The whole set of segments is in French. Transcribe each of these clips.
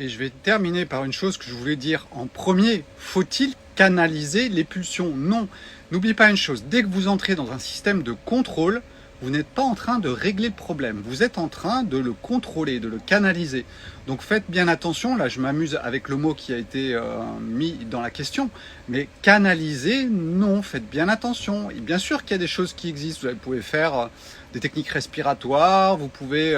Et je vais terminer par une chose que je voulais dire en premier. Faut-il canaliser les pulsions? Non. N'oubliez pas une chose, dès que vous entrez dans un système de contrôle, vous n'êtes pas en train de régler le problème. Vous êtes en train de le contrôler, de le canaliser. Donc faites bien attention. Là, je m'amuse avec le mot qui a été mis dans la question. Mais canaliser, non. Faites bien attention. Et bien sûr qu'il y a des choses qui existent. Vous pouvez faire des techniques respiratoires. Vous pouvez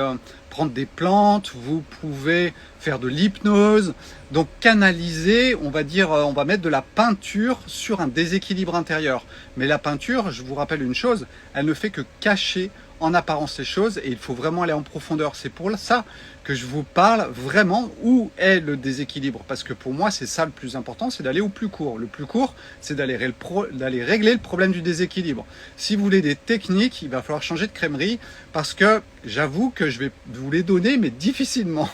prendre des plantes. Vous pouvez faire de l'hypnose. Donc canaliser, on va dire, on va mettre de la peinture sur un déséquilibre intérieur. Mais la peinture, je vous rappelle une chose, elle ne fait que cacher en apparence les choses et il faut vraiment aller en profondeur. C'est pour ça que je vous parle vraiment où est le déséquilibre. Parce que pour moi, c'est ça le plus important, c'est d'aller au plus court. Le plus court, c'est d'aller régler le problème du déséquilibre. Si vous voulez des techniques, il va falloir changer de crèmerie parce que j'avoue que je vais vous les donner, mais difficilement.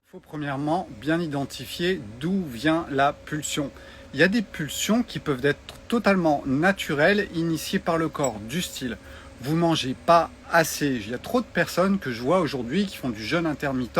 Il faut premièrement bien identifier d'où vient la pulsion. Il y a des pulsions qui peuvent être totalement naturelles, initiées par le corps, du style vous mangez pas assez. Il y a trop de personnes que je vois aujourd'hui qui font du jeûne intermittent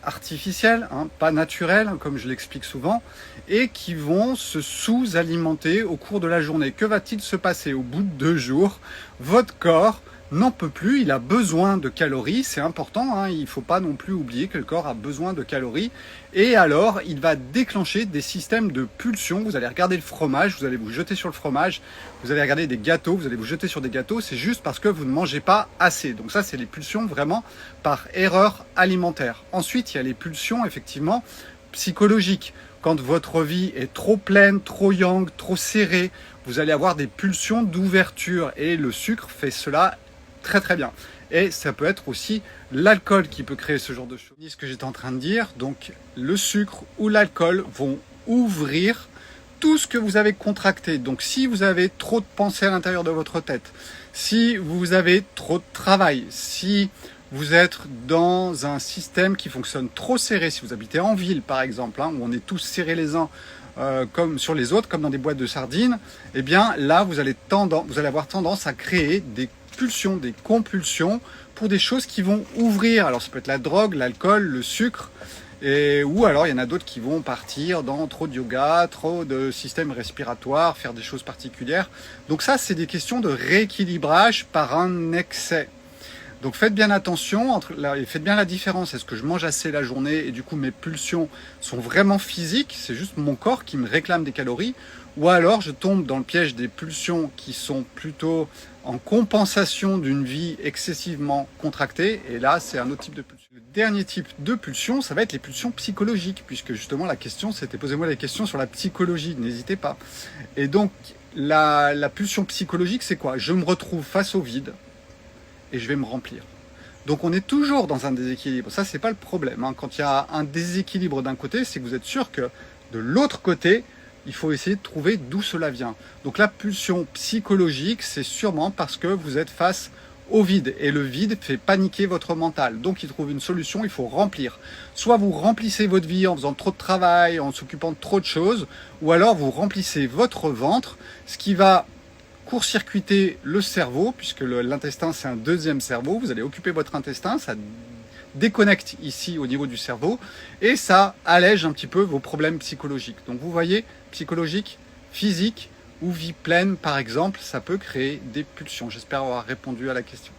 artificiel, pas naturel, comme je l'explique souvent, et qui vont se sous-alimenter au cours de la journée. Que va-t-il se passer au bout de 2 jours? Votre corps n'en peut plus, il a besoin de calories, c'est important, il ne faut pas non plus oublier que le corps a besoin de calories, et alors il va déclencher des systèmes de pulsions. Vous allez regarder le fromage, vous allez vous jeter sur le fromage, vous allez regarder des gâteaux, vous allez vous jeter sur des gâteaux, c'est juste parce que vous ne mangez pas assez. Donc ça, c'est les pulsions vraiment par erreur alimentaire. Ensuite, il y a les pulsions effectivement psychologiques. Quand votre vie est trop pleine, trop yang, trop serrée, vous allez avoir des pulsions d'ouverture, et le sucre fait cela très très bien. Et ça peut être aussi l'alcool qui peut créer ce genre de choses. Ce que j'étais en train de dire, donc le sucre ou l'alcool vont ouvrir tout ce que vous avez contracté. Donc si vous avez trop de pensées à l'intérieur de votre tête, si vous avez trop de travail, si vous êtes dans un système qui fonctionne trop serré, si vous habitez en ville par exemple, où on est tous serrés les uns comme sur les autres, comme dans des boîtes de sardines, eh bien là vous allez avoir tendance à créer des pulsions, des compulsions pour des choses qui vont ouvrir. Alors ça peut être la drogue, l'alcool, le sucre, ou alors il y en a d'autres qui vont partir dans trop de yoga, trop de système respiratoire, faire des choses particulières. Donc ça, c'est des questions de rééquilibrage par un excès. Donc faites bien attention, faites bien la différence. Est-ce que je mange assez la journée et du coup mes pulsions sont vraiment physiques, c'est juste mon corps qui me réclame des calories, ou alors je tombe dans le piège des pulsions qui sont plutôt en compensation d'une vie excessivement contractée, et là c'est un autre type de pulsion. Le dernier type de pulsion, ça va être les pulsions psychologiques, puisque justement la question c'était posez-moi des questions sur la psychologie, n'hésitez pas. Et donc la pulsion psychologique, c'est quoi? Je me retrouve face au vide et je vais me remplir. Donc on est toujours dans un déséquilibre, ça c'est pas le problème. Quand il y a un déséquilibre d'un côté, c'est que vous êtes sûr que de l'autre côté, il faut essayer de trouver d'où cela vient. Donc la pulsion psychologique, c'est sûrement parce que vous êtes face au vide, et le vide fait paniquer votre mental. Donc il trouve une solution, il faut remplir. Soit vous remplissez votre vie en faisant trop de travail, en s'occupant de trop de choses, ou alors vous remplissez votre ventre, ce qui va court-circuiter le cerveau, puisque l'intestin c'est un deuxième cerveau. Vous allez occuper votre intestin, ça déconnecte ici au niveau du cerveau, et ça allège un petit peu vos problèmes psychologiques. Donc vous voyez, psychologique, physique ou vie pleine par exemple, ça peut créer des pulsions. J'espère avoir répondu à la question.